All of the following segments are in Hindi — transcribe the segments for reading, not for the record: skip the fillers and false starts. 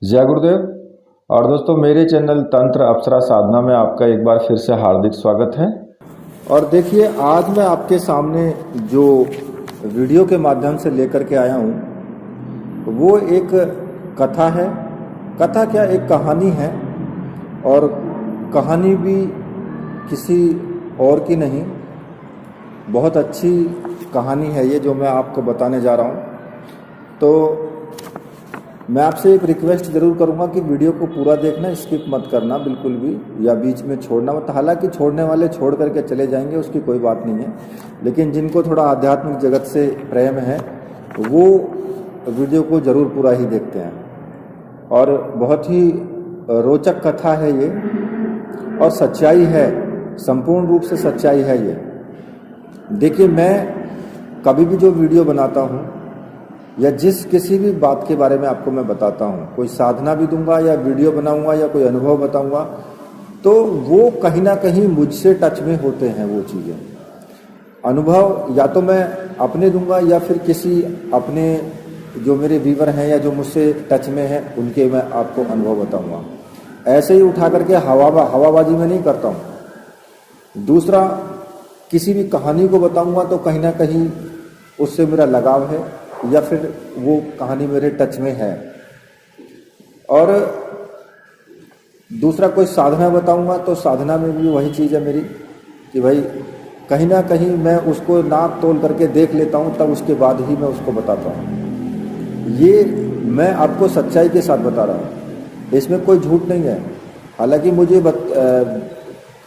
जय गुरुदेव। और दोस्तों, मेरे चैनल तंत्र अप्सरा साधना में आपका एक बार फिर से हार्दिक स्वागत है। और देखिए, आज मैं आपके सामने जो वीडियो के माध्यम से लेकर के आया हूँ वो एक कथा है। कथा क्या, एक कहानी है। और कहानी भी किसी और की नहीं, बहुत अच्छी कहानी है ये जो मैं आपको बताने जा रहा हूँ। तो मैं आपसे एक रिक्वेस्ट ज़रूर करूंगा कि वीडियो को पूरा देखना, स्किप मत करना बिल्कुल भी, या बीच में छोड़ना मत। हालांकि छोड़ने वाले छोड़ करके चले जाएंगे, उसकी कोई बात नहीं है, लेकिन जिनको थोड़ा आध्यात्मिक जगत से प्रेम है वो वीडियो को ज़रूर पूरा ही देखते हैं। और बहुत ही रोचक कथा है ये, और सच्चाई है, संपूर्ण रूप से सच्चाई है ये। देखिए, मैं कभी भी जो वीडियो बनाता हूँ या जिस किसी भी बात के बारे में आपको मैं बताता हूँ, कोई साधना भी दूंगा या वीडियो बनाऊंगा या कोई अनुभव बताऊंगा, तो वो कहीं ना कहीं मुझसे टच में होते हैं वो चीज़ें। अनुभव या तो मैं अपने दूंगा या फिर किसी अपने जो मेरे व्यूअर हैं या जो मुझसे टच में हैं उनके मैं आपको अनुभव बताऊंगा। ऐसे ही उठा करके हवाबाजी में नहीं करता हूँ। दूसरा, किसी भी कहानी को बताऊंगा तो कहीं ना कहीं उससे मेरा लगाव है या फिर वो कहानी मेरे टच में है। और दूसरा, कोई साधना बताऊंगा तो साधना में भी वही चीज़ है मेरी कि भाई कहीं ना कहीं मैं उसको नाप तोल करके देख लेता हूँ, तब उसके बाद ही मैं उसको बताता हूँ। ये मैं आपको सच्चाई के साथ बता रहा हूँ, इसमें कोई झूठ नहीं है। हालांकि मुझे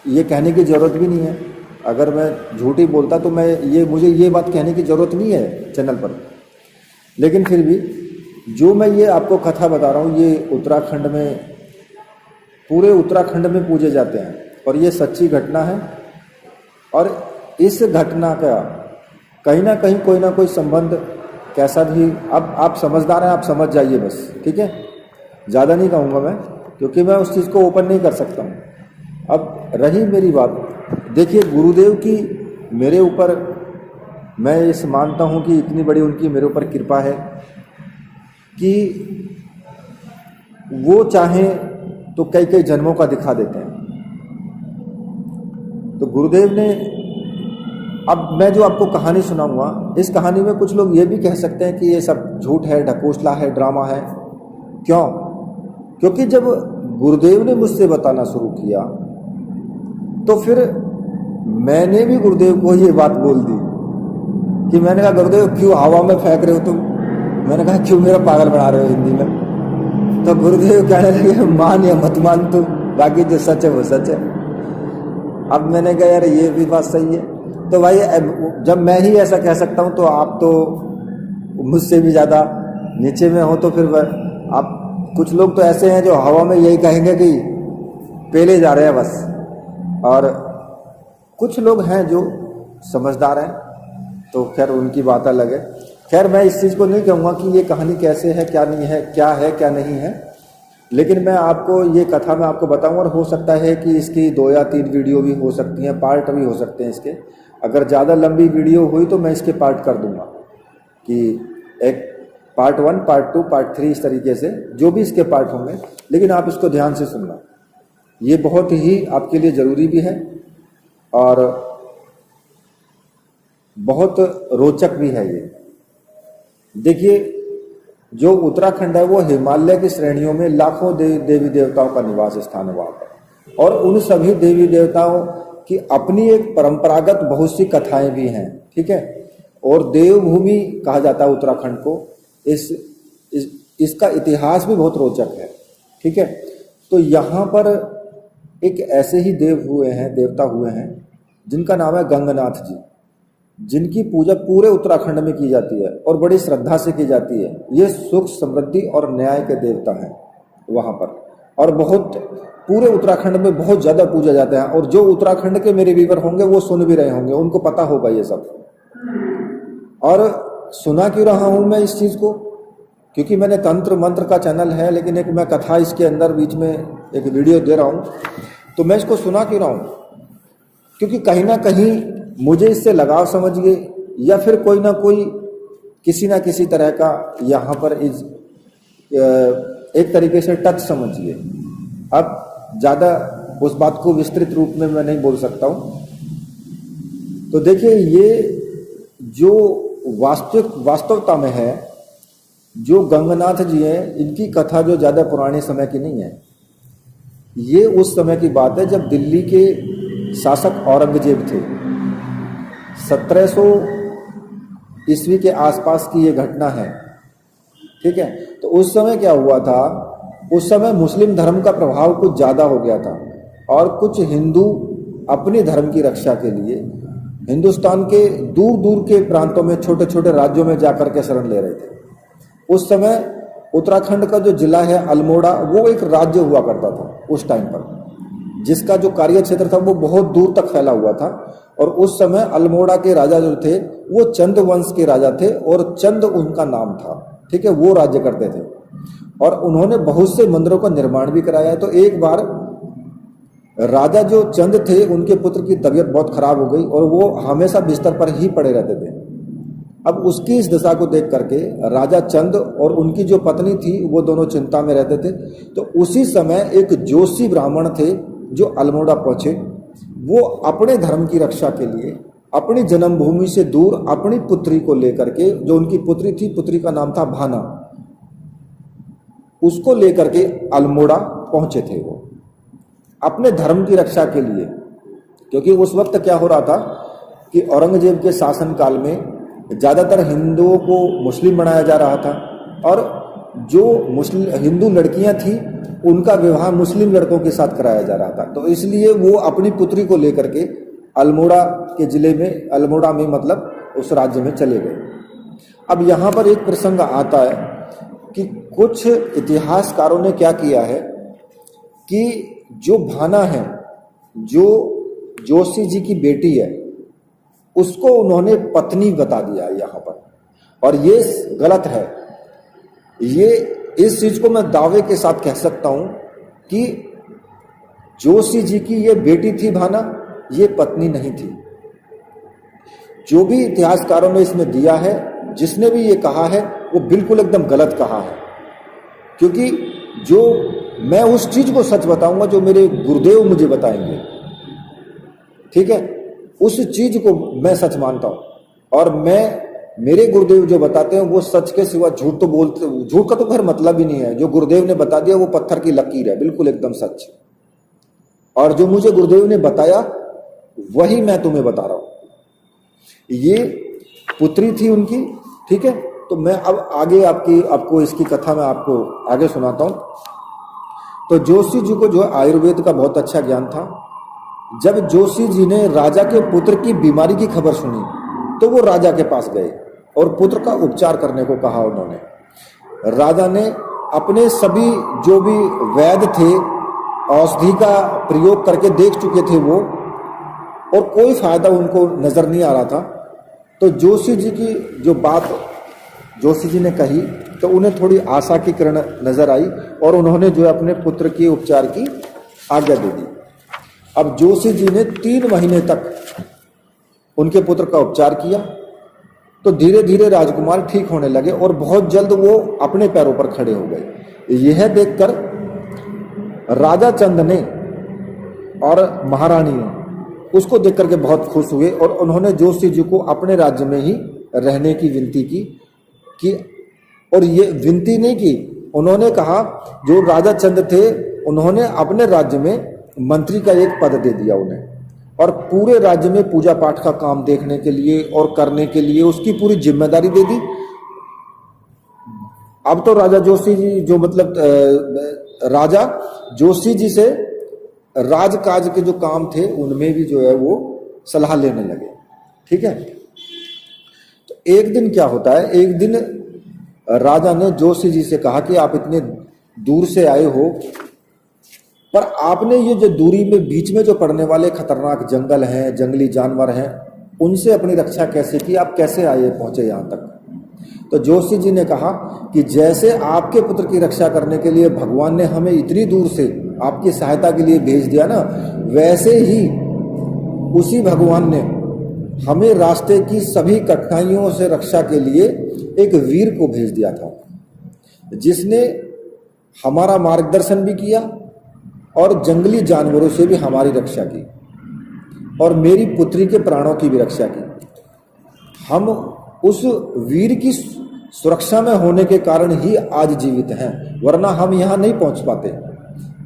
ये कहने की ज़रूरत भी नहीं है। अगर मैं झूठ ही बोलता तो मुझे ये बात कहने की ज़रूरत नहीं है चैनल पर। लेकिन फिर भी जो मैं ये आपको कथा बता रहा हूँ, ये उत्तराखंड में, पूरे उत्तराखंड में पूजे जाते हैं, और ये सच्ची घटना है। और इस घटना का कहीं ना कहीं कोई ना कोई संबंध, कैसा भी, अब आप समझदार हैं, आप समझ जाइए बस, ठीक है। ज़्यादा नहीं कहूँगा मैं, क्योंकि मैं उस चीज़ को ओपन नहीं कर सकता हूँ। अब रही मेरी बात, देखिए, गुरुदेव की मेरे ऊपर, मैं इस मानता हूँ कि इतनी बड़ी उनकी मेरे ऊपर कृपा है कि वो चाहें तो कई कई जन्मों का दिखा देते हैं। तो गुरुदेव ने, अब मैं जो आपको कहानी सुनाऊंगा, इस कहानी में कुछ लोग ये भी कह सकते हैं कि ये सब झूठ है, ढकोसला है, ड्रामा है। क्यों? क्योंकि जब गुरुदेव ने मुझसे बताना शुरू किया तो फिर मैंने भी गुरुदेव को ये बात बोल दी कि मैंने कहा, गुरुदेव क्यों हवा में फेंक रहे हो तुम? मैंने कहा, क्यों मेरा पागल बना रहे हो हिंदी में? तो गुरुदेव कहने लगे, मान या मत मान तू, बाकी जो सच है वो सच है। अब मैंने कहा, यार ये भी बात सही है। तो भाई, जब मैं ही ऐसा कह सकता हूँ तो आप तो मुझसे भी ज़्यादा नीचे में हो। तो फिर आप, कुछ लोग तो ऐसे हैं जो हवा में यही कहेंगे कि पेले जा रहे हैं बस, और कुछ लोग हैं जो समझदार हैं, तो खैर उनकी बात अलग है। खैर, मैं इस चीज़ को नहीं कहूँगा कि ये कहानी कैसे है, क्या नहीं है, क्या नहीं है, लेकिन मैं आपको ये कथा मैं आपको बताऊँगा। और हो सकता है कि इसकी 2 या 3 वीडियो भी हो सकती हैं, पार्ट भी हो सकते हैं इसके। अगर ज़्यादा लंबी वीडियो हुई तो मैं इसके पार्ट कर दूँगा, कि एक पार्ट 1, पार्ट 2, पार्ट 3, इस तरीके से जो भी इसके पार्ट होंगे। लेकिन आप इसको ध्यान से सुनना, ये बहुत ही आपके लिए ज़रूरी भी है और बहुत रोचक भी है ये। देखिए, जो उत्तराखंड है वो हिमालय की श्रेणियों में लाखों देवी देवताओं का निवास स्थान है वहाँ पर, और उन सभी देवी देवताओं की अपनी एक परंपरागत बहुत सी कथाएं भी हैं, ठीक है। और देवभूमि कहा जाता है उत्तराखंड को। इसका इतिहास भी बहुत रोचक है, ठीक है। तो यहाँ पर एक ऐसे ही देवता हुए हैं जिनका नाम है गंगनाथ जी, जिनकी पूजा पूरे उत्तराखंड में की जाती है और बड़ी श्रद्धा से की जाती है। ये सुख, समृद्धि और न्याय के देवता हैं वहाँ पर, और बहुत पूरे उत्तराखंड में बहुत ज़्यादा पूजा जाते हैं। और जो उत्तराखंड के मेरे व्यूअर होंगे वो सुन भी रहे होंगे, उनको पता होगा ये सब। और सुना क्यों रहा हूँ मैं इस चीज़ को? क्योंकि मैंने तंत्र मंत्र का चैनल है, लेकिन एक मैं कथा इसके अंदर बीच में एक वीडियो दे रहा हूँ। तो मैं इसको सुना क्यों रहा हूँ? क्योंकि कहीं ना कहीं मुझे इससे लगाव समझिए, या फिर कोई ना कोई किसी ना किसी तरह का यहाँ पर इस एक तरीके से टच समझिए। अब ज़्यादा उस बात को विस्तृत रूप में मैं नहीं बोल सकता हूँ। तो देखिए, ये जो वास्तवता में है, जो गंगनाथ जी हैं, इनकी कथा जो ज़्यादा पुराने समय की नहीं है। ये उस समय की बात है जब दिल्ली के शासक औरंगजेब थे। 1700 ईस्वी के आसपास की ये घटना है, ठीक है। तो उस समय क्या हुआ था, उस समय मुस्लिम धर्म का प्रभाव कुछ ज़्यादा हो गया था और कुछ हिंदू अपने धर्म की रक्षा के लिए हिंदुस्तान के दूर दूर के प्रांतों में, छोटे छोटे राज्यों में जाकर के शरण ले रहे थे। उस समय उत्तराखंड का जो जिला है अल्मोड़ा, वो एक राज्य हुआ करता था उस टाइम पर, जिसका जो कार्य क्षेत्र था वो बहुत दूर तक फैला हुआ था। और उस समय अल्मोड़ा के राजा जो थे वो चंद वंश के राजा थे और चंद उनका नाम था, ठीक है। वो राज्य करते थे और उन्होंने बहुत से मंदिरों का निर्माण भी कराया। तो एक बार राजा जो चंद थे, उनके पुत्र की तबीयत बहुत खराब हो गई और वो हमेशा बिस्तर पर ही पड़े रहते थे। अब उसकी इस दशा को देख करके राजा चंद और उनकी जो पत्नी थी वो दोनों चिंता में रहते थे। तो उसी समय एक जोशी ब्राह्मण थे जो अल्मोड़ा पहुंचे। वो अपने धर्म की रक्षा के लिए अपनी जन्मभूमि से दूर अपनी पुत्री को लेकर के, जो उनकी पुत्री थी, पुत्री का नाम था भाना, उसको लेकर के अल्मोड़ा पहुंचे थे वो अपने धर्म की रक्षा के लिए। क्योंकि उस वक्त क्या हो रहा था कि औरंगजेब के शासन काल में ज़्यादातर हिंदुओं को मुस्लिम बनाया जा रहा था और जो हिंदू लड़कियां थी उनका विवाह मुस्लिम लड़कों के साथ कराया जा रहा था। तो इसलिए वो अपनी पुत्री को लेकर के अल्मोड़ा के जिले में, अल्मोड़ा में मतलब उस राज्य में चले गए। अब यहाँ पर एक प्रसंग आता है कि कुछ इतिहासकारों ने क्या किया है कि जो भाना है, जो जोशी जी की बेटी है, उसको उन्होंने पत्नी बता दिया यहाँ पर, और ये गलत है। ये इस चीज को मैं दावे के साथ कह सकता हूं कि जोशी जी की ये बेटी थी भाना, ये पत्नी नहीं थी। जो भी इतिहासकारों ने इसमें दिया है, जिसने भी ये कहा है, वो बिल्कुल एकदम गलत कहा है। क्योंकि जो मैं उस चीज को सच बताऊंगा जो मेरे गुरुदेव मुझे बताएंगे, ठीक है, उस चीज को मैं सच मानता हूं। और मेरे गुरुदेव जो बताते हैं वो सच के सिवा झूठ तो बोलते, झूठ का तो खैर मतलब ही नहीं है। जो गुरुदेव ने बता दिया वो पत्थर की लकीर है, बिल्कुल एकदम सच। और जो मुझे गुरुदेव ने बताया वही मैं तुम्हें बता रहा हूं। ये पुत्री थी उनकी, ठीक है। तो मैं अब आगे आपको इसकी कथा में आपको आगे सुनाता हूं। तो जोशी जी को जो आयुर्वेद का बहुत अच्छा ज्ञान था। जब जोशी जी ने राजा के पुत्र की बीमारी की खबर सुनी तो वो राजा के पास गए और पुत्र का उपचार करने को कहा उन्होंने। राजा ने अपने सभी जो भी वैद्य थे, औषधि का प्रयोग करके देख चुके थे वो, और कोई फायदा उनको नजर नहीं आ रहा था। तो जोशी जी की जो बात जोशी जी ने कही तो उन्हें थोड़ी आशा की किरण नजर आई और उन्होंने जो अपने पुत्र के उपचार की आज्ञा दे दी। अब जोशी जी ने 3 महीने तक उनके पुत्र का उपचार किया। तो धीरे धीरे राजकुमार ठीक होने लगे और बहुत जल्द वो अपने पैरों पर खड़े हो गए। यह देखकर राजा चंद ने और महारानी ने उसको देख करके बहुत खुश हुए और उन्होंने जोशी जी को अपने राज्य में ही रहने की विनती की। और ये विनती नहीं की, उन्होंने कहा, जो राजा चंद थे उन्होंने अपने राज्य में मंत्री का एक पद दे दिया उन्हें, और पूरे राज्य में पूजा पाठ का काम देखने के लिए और करने के लिए उसकी पूरी जिम्मेदारी दे दी। अब तो राजा जोशी जी जो मतलब राजा जोशी जी से राजकाज के जो काम थे उनमें भी जो है वो सलाह लेने लगे, ठीक है। तो एक दिन क्या होता है, एक दिन राजा ने जोशी जी से कहा कि आप इतने दूर से आए हो, पर आपने ये जो दूरी में बीच में जो पड़ने वाले खतरनाक जंगल हैं, जंगली जानवर हैं, उनसे अपनी रक्षा कैसे की, आप कैसे आए पहुंचे यहाँ तक। तो जोशी जी ने कहा कि जैसे आपके पुत्र की रक्षा करने के लिए भगवान ने हमें इतनी दूर से आपकी सहायता के लिए भेज दिया ना, वैसे ही उसी भगवान ने हमें रास्ते की सभी कठिनाइयों से रक्षा के लिए एक वीर को भेज दिया था, जिसने हमारा मार्गदर्शन भी किया और जंगली जानवरों से भी हमारी रक्षा की और मेरी पुत्री के प्राणों की भी रक्षा की। हम उस वीर की सुरक्षा में होने के कारण ही आज जीवित हैं, वरना हम यहाँ नहीं पहुंच पाते।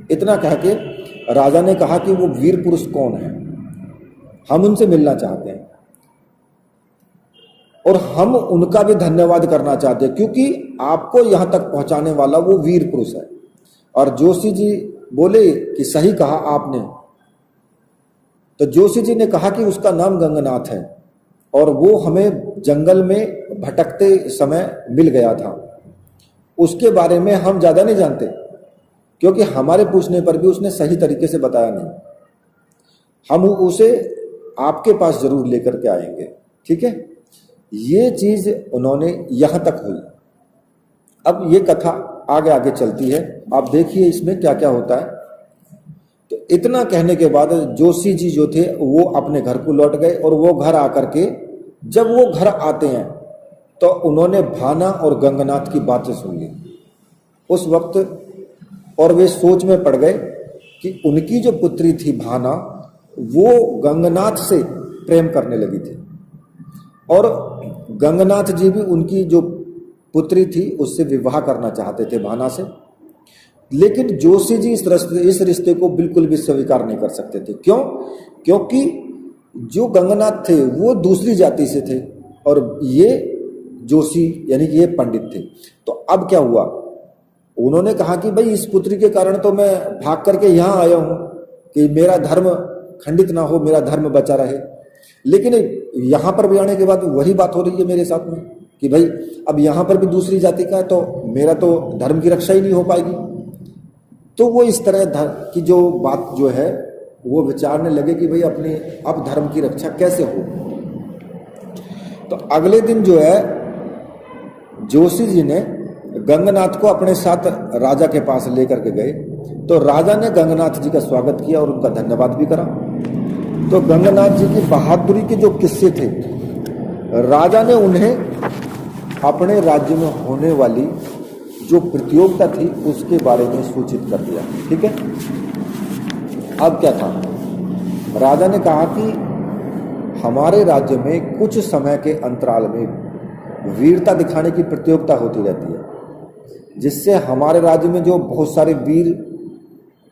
इतना कह के राजा ने कहा कि वो वीर पुरुष कौन है, हम उनसे मिलना चाहते हैं और हम उनका भी धन्यवाद करना चाहते हैं, क्योंकि आपको यहाँ तक पहुँचाने वाला वो वीर पुरुष है। और जोशी जी बोले कि सही कहा आपने। तो जोशी जी ने कहा कि उसका नाम गंगनाथ है और वो हमें जंगल में भटकते समय मिल गया था। उसके बारे में हम ज़्यादा नहीं जानते, क्योंकि हमारे पूछने पर भी उसने सही तरीके से बताया नहीं। हम उसे आपके पास जरूर लेकर के आएंगे, ठीक है। ये चीज़ उन्होंने यहाँ तक हुई। अब ये कथा आगे आगे चलती है, आप देखिए इसमें क्या क्या होता है। तो इतना कहने के बाद जोशी जी जो थे वो अपने घर को लौट गए और वो घर आकर के जब वो घर आते हैं तो उन्होंने भाना और गंगनाथ की बातें सुन ली उस वक्त, और वे सोच में पड़ गए कि उनकी जो पुत्री थी भाना वो गंगनाथ से प्रेम करने लगी थी और गंगनाथ जी भी उनकी जो पुत्री थी उससे विवाह करना चाहते थे भाना से। लेकिन जोशी जी इस रिश्ते को बिल्कुल भी स्वीकार नहीं कर सकते थे। क्यों? क्योंकि जो गंगनाथ थे वो दूसरी जाति से थे और ये जोशी यानी कि ये पंडित थे। तो अब क्या हुआ, उन्होंने कहा कि भाई इस पुत्री के कारण तो मैं भाग करके यहाँ आया हूँ कि मेरा धर्म खंडित ना हो, मेरा धर्म बचा रहे। लेकिन यहाँ पर भी आने के बाद वही बात हो रही है मेरे साथ में कि भाई अब यहाँ पर भी दूसरी जाति का है तो मेरा तो धर्म की रक्षा ही नहीं हो पाएगी। तो वो इस तरह की जो बात जो है वो विचारने लगे कि भाई अपने अब धर्म की रक्षा कैसे हो। तो अगले दिन जो है जोशी जी ने गंगनाथ को अपने साथ राजा के पास लेकर के गए। तो राजा ने गंगनाथ जी का स्वागत किया और उनका धन्यवाद भी करा। तो गंगनाथ जी की बहादुरी के जो किस्से थे, राजा ने उन्हें अपने राज्य में होने वाली जो प्रतियोगिता थी उसके बारे में सूचित कर दिया, ठीक है। अब क्या था, राजा ने कहा कि हमारे राज्य में कुछ समय के अंतराल में वीरता दिखाने की प्रतियोगिता होती रहती है, जिससे हमारे राज्य में जो बहुत सारे वीर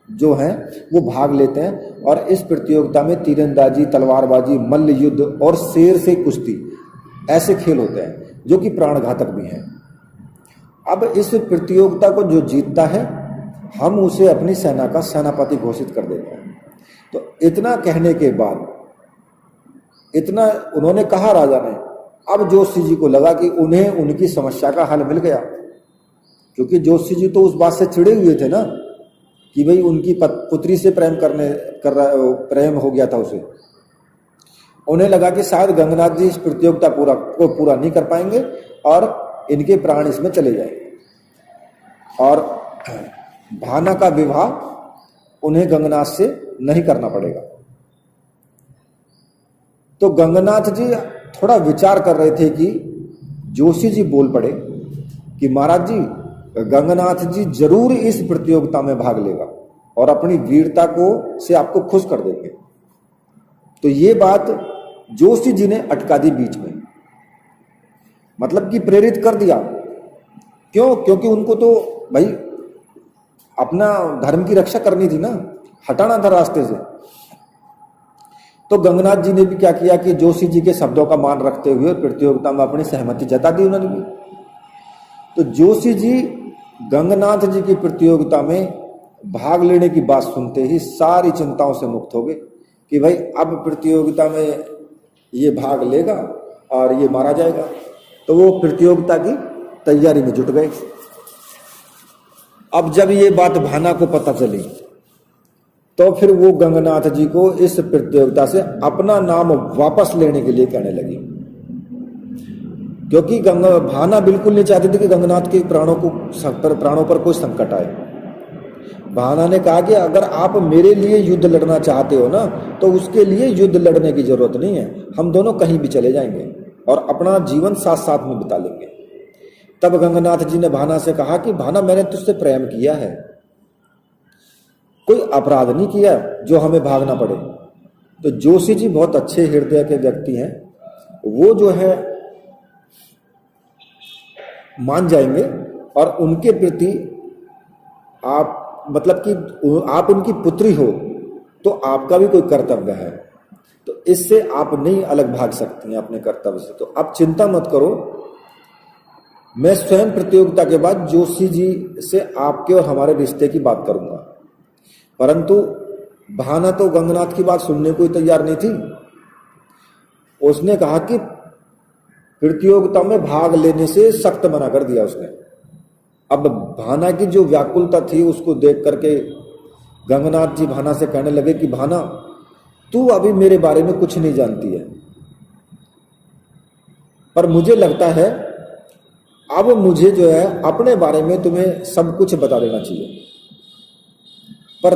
जो हैं वो भाग लेते हैं। और इस प्रतियोगिता में तीरंदाजी, तलवारबाजी, मल्ल युद्ध और शेर से कुश्ती ऐसे खेल होते हैं जो कि प्राणघातक भी हैं। अब इस प्रतियोगिता को जो जीतता है हम उसे अपनी सेना का सेनापति घोषित कर देते हैं। तो इतना कहने के बाद, इतना उन्होंने कहा राजा ने, अब जोशी जी को लगा कि उन्हें उनकी समस्या का हल मिल गया, क्योंकि जोशी जी तो उस बात से चिढ़े हुए थे ना कि भाई उनकी पुत्री से प्रेम हो गया था उसे। उन्हें लगा कि शायद गंगनाथ जी इस प्रतियोगिता को पूरा नहीं कर पाएंगे और इनके प्राण इसमें चले जाएंगे और भाना का विवाह उन्हें गंगनाथ से नहीं करना पड़ेगा। तो गंगनाथ जी थोड़ा विचार कर रहे थे कि जोशी जी बोल पड़े कि महाराज जी, गंगनाथ जी जरूर इस प्रतियोगिता में भाग लेगा और अपनी वीरता से आपको खुश कर देंगे। तो ये बात जोशी जी ने अटका दी बीच में, मतलब कि प्रेरित कर दिया। क्यों? क्योंकि उनको तो भाई अपना धर्म की रक्षा करनी थी ना, हटाना था रास्ते से। तो गंगनाथ जी ने भी क्या किया कि जोशी जी के शब्दों का मान रखते हुए प्रतियोगिता में अपनी सहमति जता दी उन्होंने भी। तो जोशी जी गंगनाथ जी की प्रतियोगिता में भाग लेने की बात सुनते ही सारी चिंताओं से मुक्त हो गए कि भाई अब प्रतियोगिता में ये भाग लेगा और ये मारा जाएगा। तो वो प्रतियोगिता की तैयारी में जुट गए। अब जब ये बात भाना को पता चली तो फिर वो गंगनाथ जी को इस प्रतियोगिता से अपना नाम वापस लेने के लिए कहने लगी, क्योंकि भाना बिल्कुल नहीं चाहती थी कि गंगनाथ के प्राणों पर कोई संकट आए। भाना ने कहा कि अगर आप मेरे लिए युद्ध लड़ना चाहते हो ना, तो उसके लिए युद्ध लड़ने की जरूरत नहीं है, हम दोनों कहीं भी चले जाएंगे और अपना जीवन साथ साथ में बिता लेंगे। तब गंगनाथ जी ने भाना से कहा कि भाना, मैंने तुझसे प्रेम किया है, कोई अपराध नहीं किया जो हमें भागना पड़े। तो जोशी जी बहुत अच्छे हृदय के व्यक्ति हैं, वो जो है मान जाएंगे और उनके प्रति आप मतलब कि आप उनकी पुत्री हो तो आपका भी कोई कर्तव्य है, तो इससे आप नहीं अलग भाग सकती हैं अपने कर्तव्य से। तो आप चिंता मत करो, मैं स्वयं प्रतियोगिता के बाद जोशी जी से आपके और हमारे रिश्ते की बात करूंगा। परंतु भाना तो गंगनाथ की बात सुनने को ही तैयार नहीं थी। उसने कहा कि प्रतियोगिता में भाग लेने से सख्त मना कर दिया उसने। अब भाना की जो व्याकुलता थी उसको देख करके गंगनाथ जी भाना से कहने लगे कि भाना, तू अभी मेरे बारे में कुछ नहीं जानती है, पर मुझे लगता है अब मुझे जो है अपने बारे में तुम्हें सब कुछ बता देना चाहिए, पर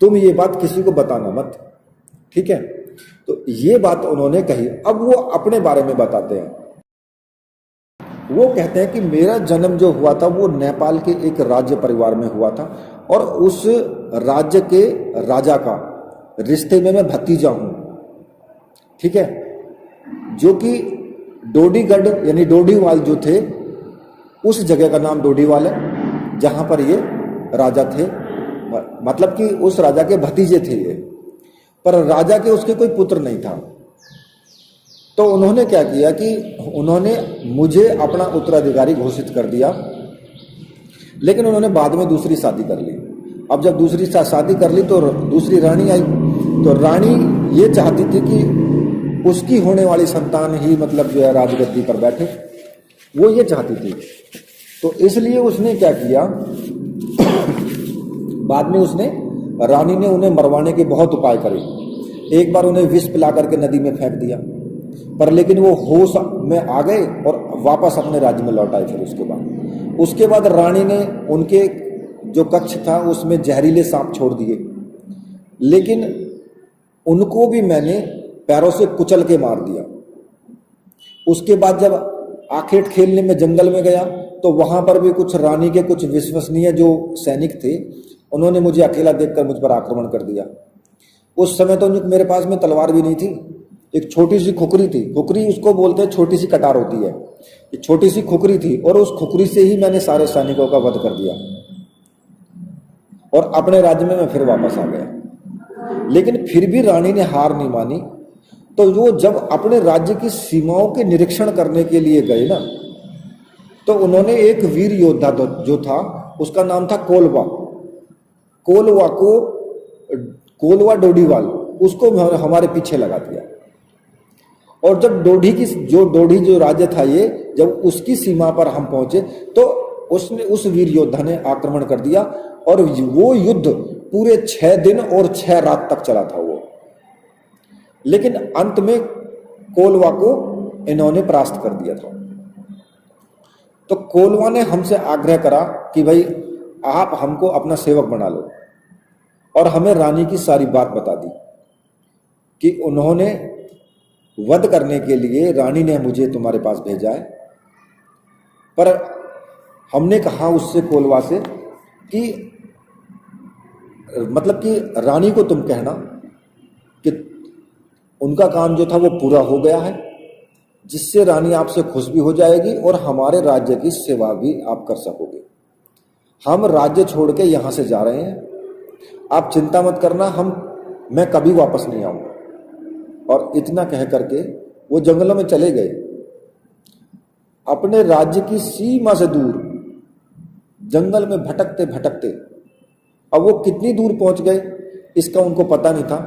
तुम ये बात किसी को बताना मत, ठीक है। तो ये बात उन्होंने कही। अब वो अपने बारे में बताते हैं। वो कहते हैं कि मेरा जन्म जो हुआ था वो नेपाल के एक राज्य परिवार में हुआ था और उस राज्य के राजा का रिश्ते में मैं भतीजा हूं, ठीक है, जो कि डोडीगढ़ यानी डोडीवाल जो थे, उस जगह का नाम डोडीवाल है जहां पर ये राजा थे, मतलब कि उस राजा के भतीजे थे ये, पर राजा के उसके कोई पुत्र नहीं था। तो उन्होंने क्या किया कि उन्होंने मुझे अपना उत्तराधिकारी घोषित कर दिया, लेकिन उन्होंने बाद में दूसरी शादी कर ली। अब जब दूसरी शादी कर ली तो दूसरी रानी आई, तो रानी ये चाहती थी कि उसकी होने वाली संतान ही मतलब जो है राजगद्दी पर बैठे, वो ये चाहती थी। तो इसलिए उसने क्या किया, बाद में उसने रानी ने उन्हें मरवाने के बहुत उपाय करे। एक बार उन्हें विष पिला करके नदी में फेंक दिया, पर लेकिन वो होश में आ गए और वापस अपने राज्य में लौट आए। फिर उसके बाद रानी ने उनके जो कक्ष था उसमें जहरीले सांप छोड़ दिए, लेकिन उनको भी मैंने पैरों से कुचल के मार दिया। उसके बाद जब आखेट खेलने में जंगल में गया तो वहां पर भी कुछ रानी के कुछ विश्वसनीय जो सैनिक थे, उन्होंने मुझे अकेला देखकर मुझ पर आक्रमण कर दिया। उस समय तो मेरे पास में तलवार भी नहीं थी, एक छोटी सी खुकरी थी। खुकरी उसको बोलते हैं, छोटी सी कटार होती है, एक छोटी सी खुकरी थी, और उस खुकरी से ही मैंने सारे सैनिकों का वध कर दिया और अपने राज्य में मैं फिर वापस आ गया। लेकिन फिर भी रानी ने हार नहीं मानी। तो वो जब अपने राज्य की सीमाओं के निरीक्षण करने के लिए गए ना, तो उन्होंने एक वीर योद्धा जो था उसका नाम था कोलवा डोडीवाल, उसको हमारे पीछे लगा दिया। और जब डोडी जो राज्य था ये, जब उसकी सीमा पर हम पहुंचे तो उसने उस वीर योद्धा ने आक्रमण कर दिया और वो युद्ध पूरे 6 दिन और 6 रात तक चला था वो। लेकिन अंत में कोलवा को इन्होंने परास्त कर दिया था। तो कोलवा ने हमसे आग्रह करा कि भाई आप हमको अपना सेवक बना लो, और हमें रानी की सारी बात बता दी कि उन्होंने वध करने के लिए रानी ने मुझे तुम्हारे पास भेजा है। पर हमने कहा उससे, कोलवा से, कि मतलब कि रानी को तुम कहना कि उनका काम जो था वो पूरा हो गया है, जिससे रानी आपसे खुश भी हो जाएगी और हमारे राज्य की सेवा भी आप कर सकोगे। हम राज्य छोड़ के यहाँ से जा रहे हैं, आप चिंता मत करना, मैं कभी वापस नहीं आऊंगा। और इतना कह करके वो जंगलों में चले गए, अपने राज्य की सीमा से दूर जंगल में भटकते भटकते। अब वो कितनी दूर पहुंच गए इसका उनको पता नहीं था।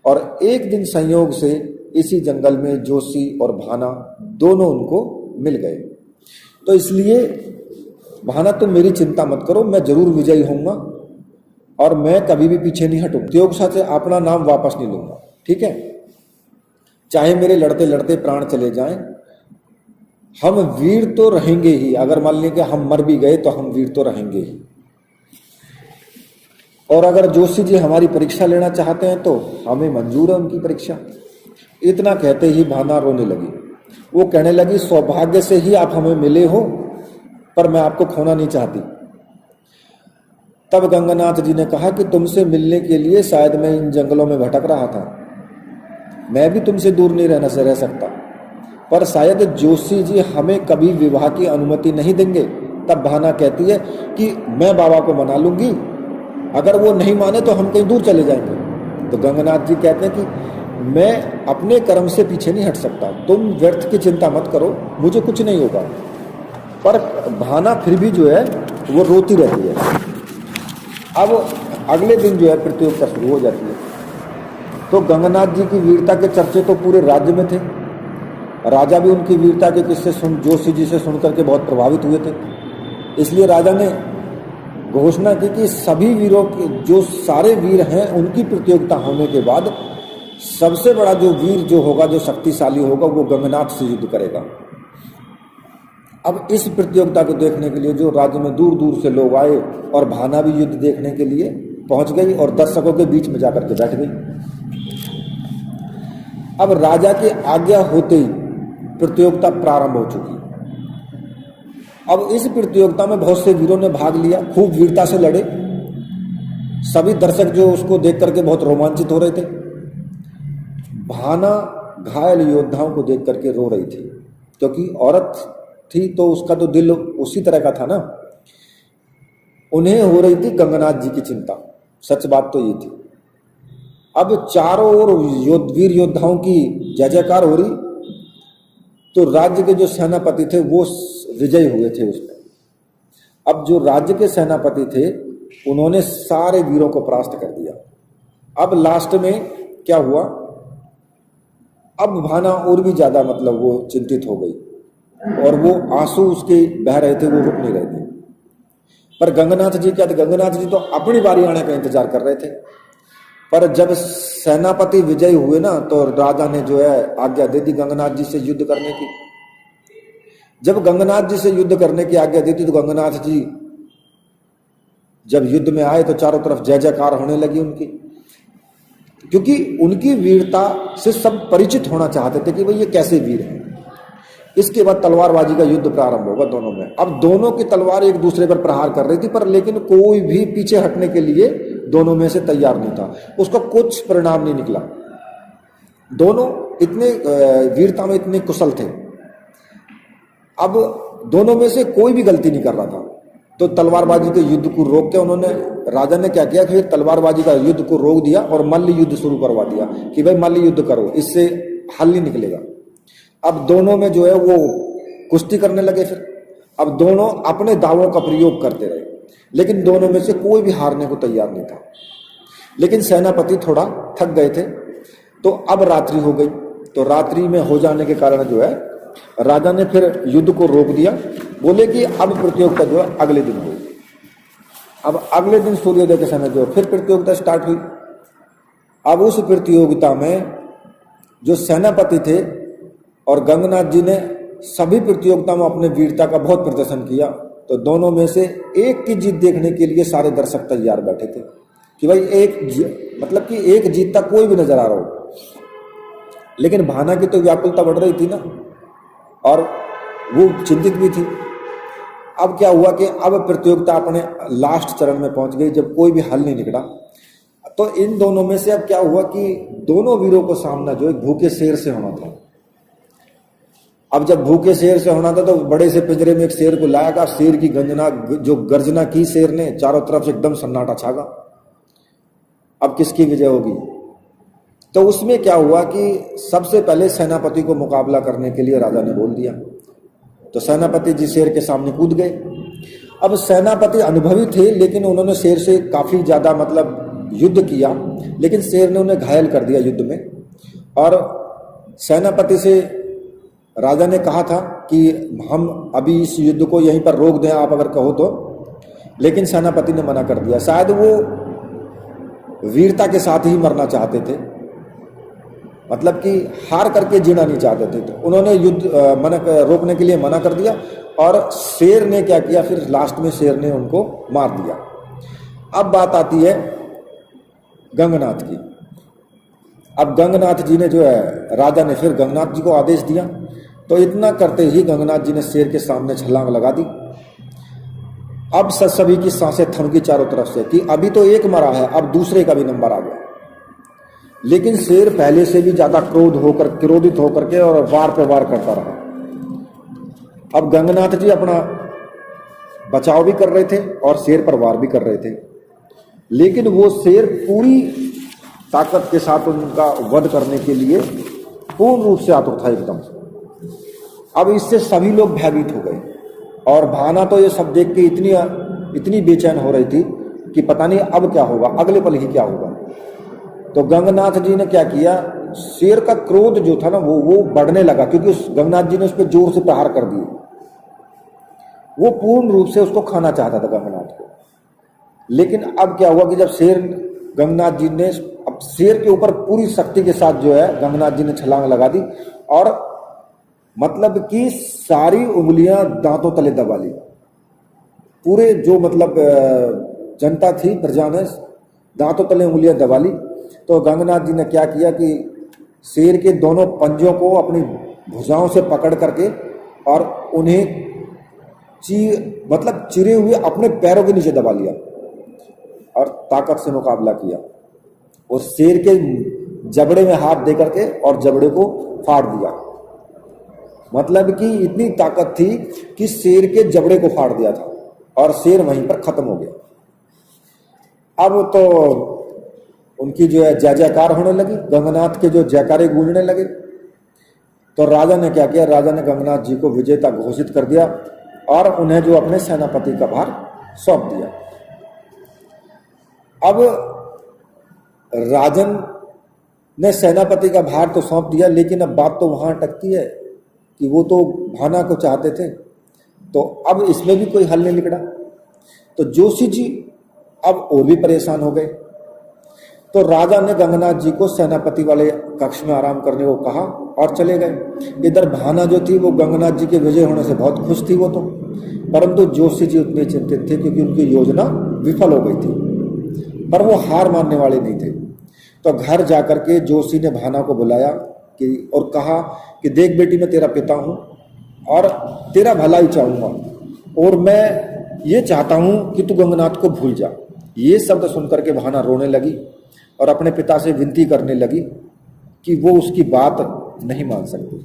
और एक दिन संयोग से इसी जंगल में जोशी और भाना दोनों उनको मिल गए। तो इसलिए भाना, तुम मेरी चिंता मत करो, मैं जरूर विजयी होऊंगा और मैं कभी भी पीछे नहीं हटूंगा। प्रतियोगिता से अपना नाम वापस नहीं लूंगा, ठीक है, चाहे मेरे लड़ते लड़ते प्राण चले जाएं, हम वीर तो रहेंगे ही। अगर मान लें कि हम मर भी गए तो हम वीर तो रहेंगे ही। और अगर जोशी जी हमारी परीक्षा लेना चाहते हैं तो हमें मंजूर है उनकी परीक्षा। इतना कहते ही भाना रोने लगी। वो कहने लगी, सौभाग्य से ही आप हमें मिले हो, पर मैं आपको खोना नहीं चाहती। तब गंगानाथ जी ने कहा कि तुमसे मिलने के लिए शायद मैं इन जंगलों में भटक रहा था, मैं भी तुमसे दूर नहीं रह सकता, पर शायद जोशी जी हमें कभी विवाह की अनुमति नहीं देंगे। तब भाना कहती है कि मैं बाबा को मना लूंगी, अगर वो नहीं माने तो हम कहीं दूर चले जाएंगे। तो गंगानाथ जी कहते हैं कि मैं अपने कर्म से पीछे नहीं हट सकता, तुम व्यर्थ की चिंता मत करो, मुझे कुछ नहीं होगा। पर भाना फिर भी जो है वो रोती रहती है। अब अगले दिन जो है प्रतियोगिता शुरू हो जाती है। तो गंगानाथ जी की वीरता के चर्चे तो पूरे राज्य में थे। राजा भी उनकी वीरता के किस्से जोशी जी से सुन करके बहुत प्रभावित हुए थे। इसलिए राजा ने घोषणा की कि सभी वीरों के, जो सारे वीर हैं, उनकी प्रतियोगिता होने के बाद सबसे बड़ा जो वीर जो होगा, जो शक्तिशाली होगा, वो गंगानाथ से युद्ध करेगा। अब इस प्रतियोगिता को देखने के लिए जो राज्य में दूर दूर से लोग आए और भाना भी युद्ध देखने के लिए पहुंच गई और दर्शकों के बीच में जाकर के बैठ गई। अब राजा की आज्ञा होते ही प्रतियोगिता प्रारंभ हो चुकी। अब इस प्रतियोगिता में बहुत से वीरों ने भाग लिया, खूब वीरता से लड़े। सभी दर्शक जो उसको देख करके बहुत रोमांचित हो रहे थे। भाना घायल योद्धाओं को देख करके रो रही थी, क्योंकि औरत थी तो उसका तो दिल उसी तरह का था ना। उन्हें हो रही थी गंगानाथ जी की चिंता, सच बात तो ये थी। अब चारों ओर वीर योद्धाओं की जय जयकार हो रही, तो राज्य के जो सेनापति थे वो विजयी हुए थे उसमें। अब जो राज्य के सेनापति थे उन्होंने सारे वीरों को परास्त कर दिया। अब लास्ट में क्या हुआ, अब भाना और भी ज्यादा मतलब वो चिंतित हो गई और वो आंसू उसके बह रहे थे, वो रुक नहीं रहे थे। पर गंगानाथ जी क्या थे, गंगानाथ जी तो अपनी बारी आने का इंतजार कर रहे थे। पर जब सेनापति विजयी हुए ना, तो राजा ने जो है आज्ञा दे दी गंगानाथ जी से युद्ध करने की। जब गंगानाथ जी से युद्ध करने की आज्ञा दी थी, तो गंगानाथ जी जब युद्ध में आए तो चारों तरफ जय जयकार होने लगी उनकी, क्योंकि उनकी वीरता से सब परिचित होना चाहते थे कि भाई ये कैसे वीर हैं। इसके बाद तलवारबाजी का युद्ध प्रारंभ होगा दोनों में। अब दोनों की तलवार एक दूसरे पर प्रहार कर रही थी, पर लेकिन कोई भी पीछे हटने के लिए दोनों में से तैयार नहीं था। उसका कुछ परिणाम नहीं निकला। दोनों इतने वीरता में इतने कुशल थे। अब दोनों में से कोई भी गलती नहीं कर रहा था। तो तलवारबाजी के युद्ध को रोक के उन्होंने, राजा ने क्या किया कि तलवारबाजी का युद्ध को रोक दिया और मल्ल युद्ध शुरू करवा दिया कि भाई मल्ल युद्ध करो, इससे हल नहीं निकलेगा। अब दोनों में जो है वो कुश्ती करने लगे। फिर अब दोनों अपने दावों का प्रयोग करते रहे, लेकिन दोनों में से कोई भी हारने को तैयार नहीं था। लेकिन सेनापति थोड़ा थक गए थे। तो अब रात्रि हो गई, तो रात्रि में हो जाने के कारण जो है राजा ने फिर युद्ध को रोक दिया। बोले कि अब प्रतियोगिता जो है अगले दिन होगी। अब अगले दिन सूर्योदय के समय जो फिर प्रतियोगिता स्टार्ट हुई। अब उस प्रतियोगिता में जो सेनापति थे और गंगानाथ जी ने सभी प्रतियोगिता में अपने वीरता का बहुत प्रदर्शन किया। तो दोनों में से एक की जीत देखने के लिए सारे दर्शक तैयार बैठे थे कि भाई मतलब कि एक जीतता कोई भी नजर आ रहा हो। लेकिन भाना की तो व्याकुलता बढ़ रही थी ना, और वो चिंतित भी थी। अब क्या हुआ कि अब प्रतियोगिता अपने लास्ट चरण में पहुंच गई, जब कोई भी हल नहीं निकला। तो इन दोनों में से अब क्या हुआ कि दोनों वीरों को सामना जो है भूखे शेर से होना था। अब जब भूखे शेर से होना था तो बड़े से पिंजरे में एक शेर को लाया गया। शेर की गर्जना की शेर ने, चारों तरफ से एकदम सन्नाटा छा गया। अब किसकी विजय होगी? तो उसमें क्या हुआ कि सबसे पहले सेनापति को मुकाबला करने के लिए राजा ने बोल दिया। तो सेनापति जी शेर के सामने कूद गए। अब सेनापति अनुभवी थे, लेकिन उन्होंने शेर से काफी ज्यादा मतलब युद्ध किया, लेकिन शेर ने उन्हें घायल कर दिया युद्ध में। और सेनापति से राजा ने कहा था कि हम अभी इस युद्ध को यहीं पर रोक दें, आप अगर कहो तो। लेकिन सेनापति ने मना कर दिया। शायद वो वीरता के साथ ही मरना चाहते थे, मतलब कि हार करके जीना नहीं चाहते थे। तो उन्होंने युद्ध रोकने के लिए मना कर दिया। और शेर ने क्या किया, फिर लास्ट में शेर ने उनको मार दिया। अब बात आती है गंगानाथ की। अब गंगानाथ जी ने जो है, राजा ने फिर गंगानाथ जी को आदेश दिया तो इतना करते ही गंगनाथ जी ने शेर के सामने छलांग लगा दी। अब सभी की सांसें थमकी चारों तरफ से कि अभी तो एक मरा है, अब दूसरे का भी नंबर आ गया। लेकिन शेर पहले से भी ज्यादा क्रोधित होकर के और वार पे वार करता रहा। अब गंगनाथ जी अपना बचाव भी कर रहे थे और शेर पर वार भी कर रहे थे, लेकिन वो शेर पूरी ताकत के साथ उनका वध करने के लिए पूर्ण रूप से आतुर था एकदम। अब इससे सभी लोग भयभीत हो गए और भाना तो ये सब देख के इतनी बेचैन हो रही थी कि पता नहीं अब क्या होगा, अगले पल ही क्या होगा। तो गंगनाथ जी ने क्या किया, शेर का क्रोध जो था ना वो बढ़ने लगा, क्योंकि उस गंगनाथ जी ने उस पर जोर से प्रहार कर दिए। वो पूर्ण रूप से उसको खाना चाहता था गंगनाथ को। लेकिन अब क्या हुआ कि जब गंगनाथ जी ने अब शेर के ऊपर पूरी शक्ति के साथ जो है गंगनाथ जी ने छलांग लगा दी और मतलब कि सारी उंगलियां दांतों तले दबा ली। पूरे जो मतलब जनता थी, प्रजा ने दांतों तले उंगलियां दबा ली। तो गंगनाथ जी ने क्या किया कि शेर के दोनों पंजों को अपनी भुजाओं से पकड़ करके और उन्हें चिरे हुए अपने पैरों के नीचे दबा लिया और ताकत से मुकाबला किया और शेर के जबड़े में हाथ दे करके और जबड़े को फाड़ दिया। मतलब कि इतनी ताकत थी कि शेर के जबड़े को फाड़ दिया था और शेर वहीं पर खत्म हो गया। अब तो उनकी जो है जय जयकार होने लगी, गंगनाथ के जो जयकारे गूंजने लगे। तो राजा ने क्या किया, राजा ने गंगनाथ जी को विजेता घोषित कर दिया और उन्हें जो अपने सेनापति का भार सौंप दिया। अब राजन ने सेनापति का भार तो सौंप दिया, लेकिन अब बात तो वहां अटकती है कि वो तो भाना को चाहते थे, तो अब इसमें भी कोई हल नहीं निकला। तो जोशी जी अब और भी परेशान हो गए। तो राजा ने गंगनाथ जी को सेनापति वाले कक्ष में आराम करने को कहा और चले गए। इधर भाना जो थी वो गंगनाथ जी के विजय होने से बहुत खुश थी वो तो, परंतु जोशी जी उतने चिंतित थे क्योंकि उनकी योजना विफल हो गई थी, पर वो हार मानने वाले नहीं थे। तो घर जाकर के जोशी ने भाना को बुलाया और कहा कि देख बेटी, मैं तेरा पिता हूं और तेरा भला ही चाहूंगा और मैं ये चाहता हूं कि तू गंगनाथ को भूल जा। ये शब्द सुनकर के भाना रोने लगी और अपने पिता से विनती करने लगी कि वो उसकी बात नहीं मान सकती,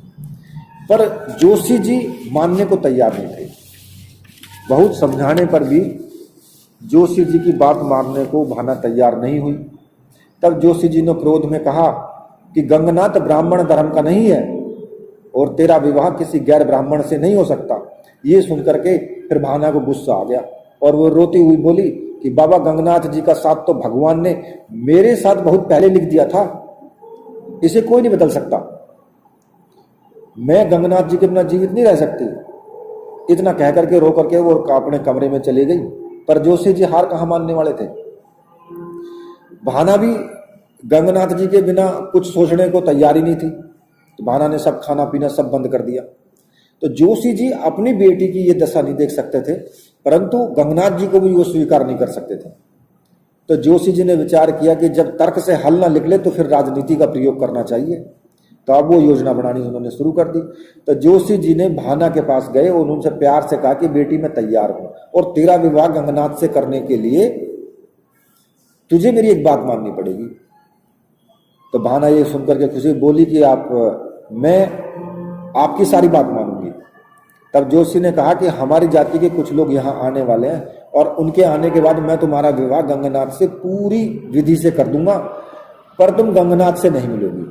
पर जोशी जी मानने को तैयार नहीं थे। बहुत समझाने पर भी जोशी जी की बात मानने को भाना तैयार नहीं हुई। तब जोशी जी ने क्रोध में कहा कि गंगनाथ ब्राह्मण धर्म का नहीं है और तेरा विवाह किसी गैर ब्राह्मण से नहीं हो सकता। ये सुनकर के फिर भाना को गुस्सा आ गया और वो रोती हुई बोली कि बाबा, गंगनाथ जी का साथ तो भगवान ने मेरे साथ बहुत पहले लिख दिया था, इसे कोई नहीं बदल सकता। मैं गंगनाथ जी के बिना जीवित नहीं रह सकती। इतना कह करके रो करके वो अपने कमरे में चली गई। पर जोशी जी हार कहाँ मानने वाले थे। भाना भी गंगनाथ जी के बिना कुछ सोचने को तैयार ही नहीं थी। तो भाना ने सब खाना पीना सब बंद कर दिया। तो जोशी जी अपनी बेटी की ये दशा नहीं देख सकते थे, परंतु गंगनाथ जी को भी वो स्वीकार नहीं कर सकते थे। तो जोशी जी ने विचार किया कि जब तर्क से हल ना निकले तो फिर राजनीति का प्रयोग करना चाहिए। तो अब वो योजना बनानी उन्होंने शुरू कर दी। तो जोशी जी ने भाना के पास गए और उनसे प्यार से कहा कि बेटी, मैं तैयार हूं और तेरा विवाह गंगनाथ से करने के लिए तुझे मेरी एक बात माननी पड़ेगी। तो भाना ये सुनकर के खुशी बोली कि मैं आपकी सारी बात मानूंगी। तब जोशी ने कहा कि हमारी जाति के कुछ लोग यहाँ आने वाले हैं और उनके आने के बाद मैं तुम्हारा विवाह गंगनाथ से पूरी विधि से कर दूंगा, पर तुम गंगनाथ से नहीं मिलोगी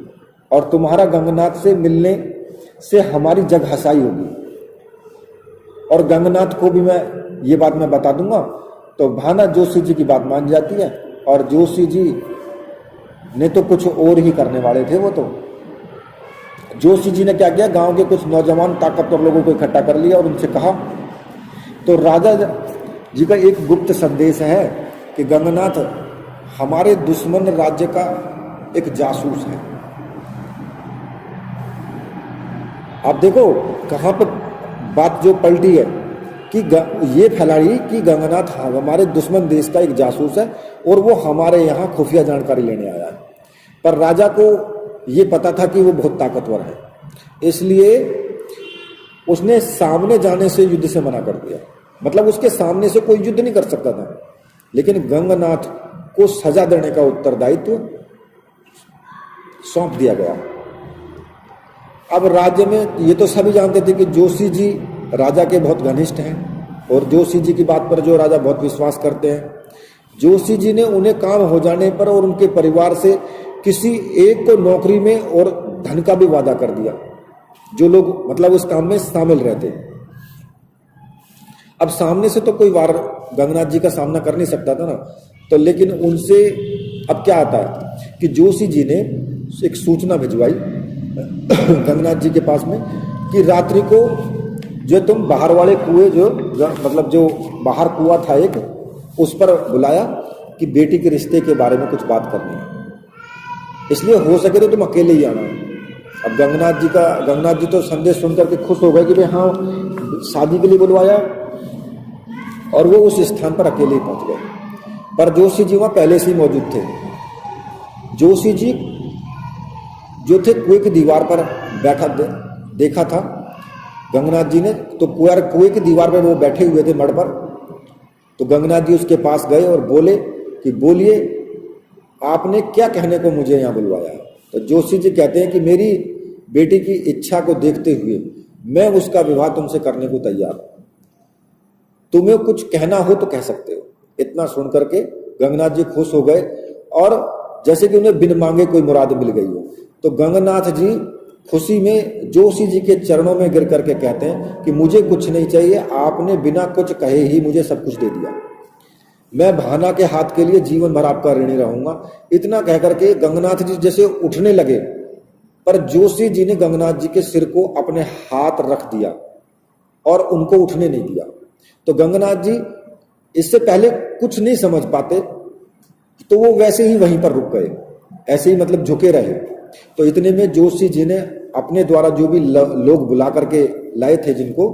और तुम्हारा गंगनाथ से मिलने से हमारी जग हसाई होगी और गंगनाथ को भी ये बात मैं बता दूंगा। तो भाना जोशी जी की बात मान जाती है और जोशी जी ने तो कुछ और ही करने वाले थे। वो तो जोशी जी ने क्या किया, गांव के कुछ नौजवान ताकतवर लोगों को इकट्ठा कर लिया और उनसे कहा। तो राजा जी का एक गुप्त संदेश है कि गंगनाथ हमारे दुश्मन राज्य का एक जासूस है। आप देखो कहां पर बात जो पलटी है कि ये फैलाई कि गंगनाथ हमारे दुश्मन देश का एक जासूस है और वो हमारे यहाँ खुफिया जानकारी लेने आया है। पर राजा को ये पता था कि वो बहुत ताकतवर है, इसलिए उसने सामने जाने से युद्ध से मना कर दिया। मतलब उसके सामने से कोई युद्ध नहीं कर सकता था, लेकिन गंगनाथ को सजा देने का उत्तरदायित्व सौंप दिया गया। अब राज्य में ये तो सभी जानते थे कि जोशी जी राजा के बहुत घनिष्ठ हैं और जोशी जी की बात पर जो राजा बहुत विश्वास करते हैं। जोशी जी ने उन्हें काम हो जाने पर और उनके परिवार से किसी एक को नौकरी में और धन का भी वादा कर दिया, जो लोग मतलब उस काम में शामिल रहते। अब सामने से तो कोई वार गंगनाथ जी का सामना कर नहीं सकता था ना, तो लेकिन उनसे अब क्या आता है कि जोशी जी ने एक सूचना भिजवाई गंगनाथ जी के पास में कि रात्रि को जो तुम बाहर वाले कुएं, जो मतलब जो बाहर कुआं था एक, उस पर बुलाया कि बेटी के रिश्ते के बारे में कुछ बात करनी है, इसलिए हो सके तो तुम अकेले ही आना। अब गंगनाथ जी तो संदेश सुनकर के खुश हो गए कि भाई हाँ, शादी के लिए बुलवाया, और वो उस स्थान पर अकेले ही पहुंच गए। पर जोशी जी वहां पहले से ही मौजूद थे। जोशी जी जो थे कुएं की दीवार पर बैठा देखा था गंगनाथ जी ने, तो कुएं की दीवार पर वो बैठे हुए थे मड़ पर। तो गंगनाथ जी उसके पास गए और बोले कि बोलिए, आपने क्या कहने को मुझे यहाँ बुलवाया है। तो जोशी जी कहते हैं कि मेरी बेटी की इच्छा को देखते हुए मैं उसका विवाह तुमसे करने को तैयार हूं, तुम्हें कुछ कहना हो तो कह सकते हो। इतना सुन करके गंगनाथ जी खुश हो गए, और जैसे कि उन्हें बिन मांगे कोई मुराद मिल गई हो। तो गंगनाथ जी खुशी में जोशी जी के चरणों में गिर करके कहते हैं कि मुझे कुछ नहीं चाहिए, आपने बिना कुछ कहे ही मुझे सब कुछ दे दिया, मैं भाना के हाथ के लिए जीवन भर आपका ऋणी रहूंगा। इतना कहकर के गंगनाथ जी जैसे उठने लगे, पर जोशी जी ने गंगनाथ जी के सिर को अपने हाथ रख दिया और उनको उठने नहीं दिया। तो गंगनाथ जी इससे पहले कुछ नहीं समझ पाते, तो वो वैसे ही वहीं पर रुक गए, ऐसे ही मतलब झुके रहे। तो इतने में जोशी जी ने अपने द्वारा जो भी लोग बुला करके लाए थे जिनको,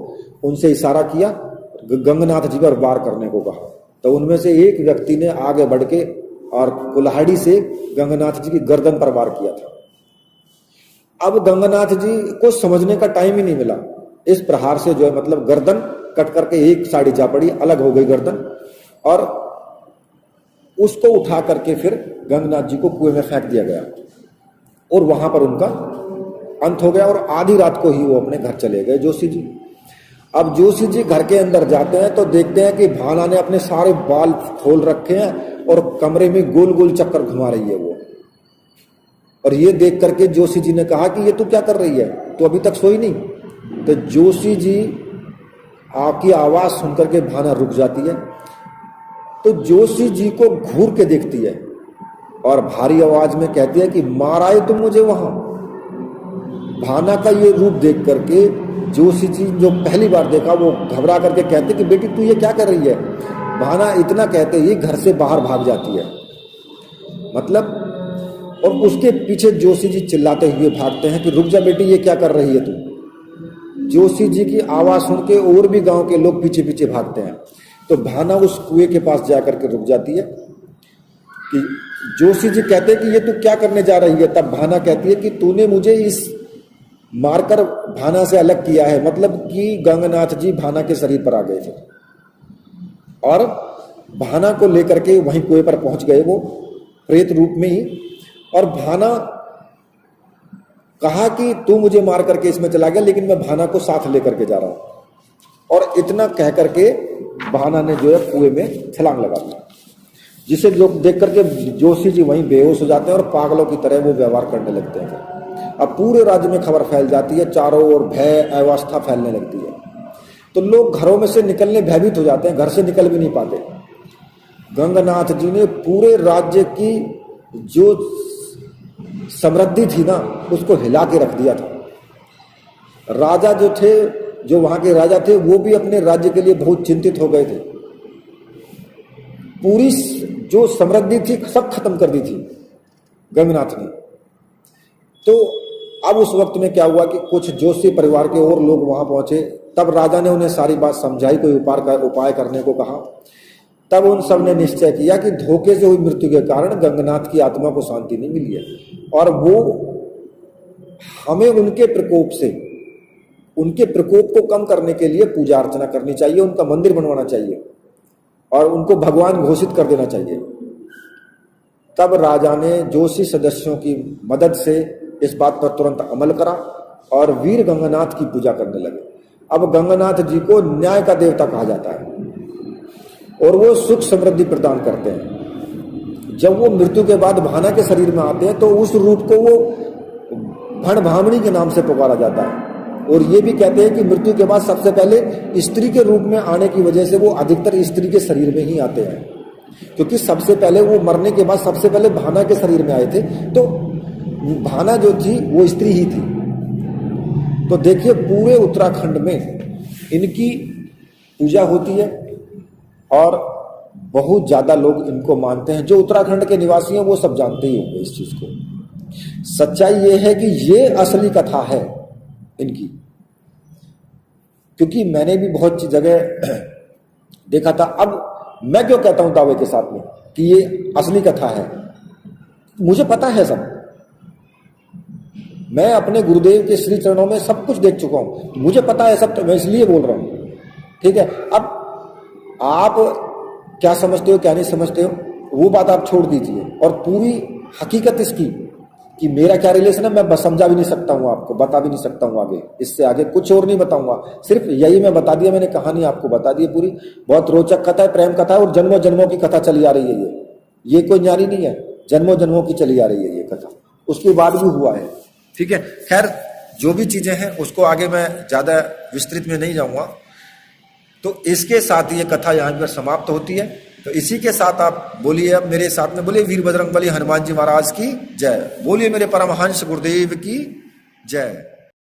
उनसे इशारा किया, गंगनाथ जी पर वार करने को कहा। तो उनमें से एक व्यक्ति ने आगे बढ़ के और कुल्हाड़ी से गंगनाथ जी की गर्दन पर वार किया था। अब गंगनाथ जी को समझने का टाइम ही नहीं मिला, इस प्रहार से जो है मतलब गर्दन कट करके एक साइड जा पड़ी, अलग हो गई गर्दन, और उसको उठा करके फिर गंगनाथ जी को कुएं में फेंक दिया गया, और वहां पर उनका अंत हो गया। और आधी रात को ही वो अपने घर चले गए जोशी जी। अब जोशी जी घर के अंदर जाते हैं तो देखते हैं कि भाना ने अपने सारे बाल खोल रखे हैं और कमरे में गोल गोल चक्कर घुमा रही है वो। और ये देख करके जोशी जी ने कहा कि ये तू क्या कर रही है, तो अभी तक सोई नहीं। तो जोशी जी आपकी आवाज सुनकर के भाना रुक जाती है, तो जोशी जी को घूर के देखती है और भारी आवाज में कहती है कि मार आए तुम मुझे वहां। भाना का ये रूप देख करके जोशी जी जो पहली बार देखा, वो घबरा करके कहते कि बेटी तू ये क्या कर रही है। भाना इतना कहते ही घर से बाहर भाग जाती है, मतलब, और उसके पीछे जोशी जी चिल्लाते हुए भागते हैं कि रुक जा बेटी, ये क्या कर रही है तू। जोशी जी की आवाज सुन के और भी गांव के लोग पीछे पीछे भागते हैं। तो भाना उस कुएं के पास जाकर के रुक जाती है कि जोशी जी कहते हैं कि ये तू क्या करने जा रही है। तब भाना कहती है कि तूने मुझे इस मारकर भाना से अलग किया है, मतलब कि गंगनाथ जी भाना के शरीर पर आ गए थे और भाना को लेकर के वहीं कुएं पर पहुंच गए वो प्रेत रूप में ही। और भाना कहा कि तू मुझे मार करके इसमें चला गया, लेकिन मैं भाना को साथ लेकर के जा रहा हूं। और इतना कह करके भाना ने जो है कुएं में छलांग लगा दी, जिसे लोग देख करके जोशी जी वहीं बेहोश हो जाते हैं और पागलों की तरह वो व्यवहार करने लगते हैं। अब पूरे राज्य में खबर फैल जाती है, चारों ओर भय अवस्था फैलने लगती है। तो लोग घरों में से निकलने भयभीत हो जाते हैं, घर से निकल भी नहीं पाते। गंगनाथ जी ने पूरे राज्य की जो समृद्धि थी ना, उसको हिला के रख दिया था। राजा जो थे, जो वहां के राजा थे, वो भी अपने राज्य के लिए बहुत चिंतित हो गए थे। पूरी जो समृद्धि थी सब खत्म कर दी थी गंगनाथ ने। तो अब उस वक्त में क्या हुआ कि कुछ जोशी परिवार के और लोग वहां पहुंचे। तब राजा ने उन्हें सारी बात समझाई, कोई उपाय करने को कहा। तब उन सब ने निश्चय किया कि धोखे से हुई मृत्यु के कारण गंगनाथ की आत्मा को शांति नहीं मिली है, और वो हमें उनके प्रकोप से उनके प्रकोप को कम करने के लिए पूजा अर्चना करनी चाहिए, उनका मंदिर बनवाना चाहिए और उनको भगवान घोषित कर देना चाहिए। तब राजा ने जोशी सदस्यों की मदद से इस बात पर तुरंत अमल करा और वीर गंगानाथ की पूजा करने लगे। अब गंगानाथ जी को न्याय का देवता कहा जाता है और वो सुख समृद्धि प्रदान करते हैं। जब वो मृत्यु के बाद भाना के शरीर में आते हैं तो उस रूप को वो भण भामणी के नाम से पुकारा जाता है। और ये भी कहते हैं कि मृत्यु के बाद सबसे पहले स्त्री के रूप में आने की वजह से वो अधिकतर स्त्री के शरीर में ही आते हैं, क्योंकि सबसे पहले वो मरने के बाद सबसे पहले भाना के शरीर में आए थे, तो भाना जो थी वो स्त्री ही थी। तो देखिए पूरे उत्तराखंड में इनकी पूजा होती है और बहुत ज्यादा लोग इनको मानते हैं। जो उत्तराखंड के निवासी हैं वो सब जानते ही होंगे इस चीज को। सच्चाई ये है कि ये असली कथा है इनकी, क्योंकि मैंने भी बहुत जगह देखा था। अब मैं क्यों कहता हूं दावे के साथ में कि ये असली कथा है, मुझे पता है सब। मैं अपने गुरुदेव के श्री चरणों में सब कुछ देख चुका हूं, मुझे पता है सब, तो मैं इसलिए बोल रहा हूं। ठीक है, अब आप क्या समझते हो क्या नहीं समझते हो वो बात आप छोड़ दीजिए, और पूरी हकीकत इसकी कि मेरा क्या रिलेशन है मैं बस समझा भी नहीं सकता हूं, आपको बता भी नहीं सकता हूं। आगे इससे आगे कुछ और नहीं बताऊंगा, सिर्फ यही मैं बता दिया, मैंने कहानी आपको बता दी पूरी। बहुत रोचक कथा है, प्रेम कथा है और जन्मों जन्मों की कथा चली आ रही है। ये कोई न्यारी नहीं है, जन्मों जन्मों की चली आ रही है ये कथा, उसके बाद भी हुआ है। ठीक है, खैर जो भी चीजें हैं उसको आगे मैं ज्यादा विस्तृत में नहीं जाऊंगा। तो इसके साथ ये कथा यहाँ पर समाप्त होती है। तो इसी के साथ आप बोलिए, अब मेरे साथ में बोलिए, वीर बजरंगबली हनुमान जी महाराज की जय। बोलिए मेरे परमहंस गुरुदेव की जय।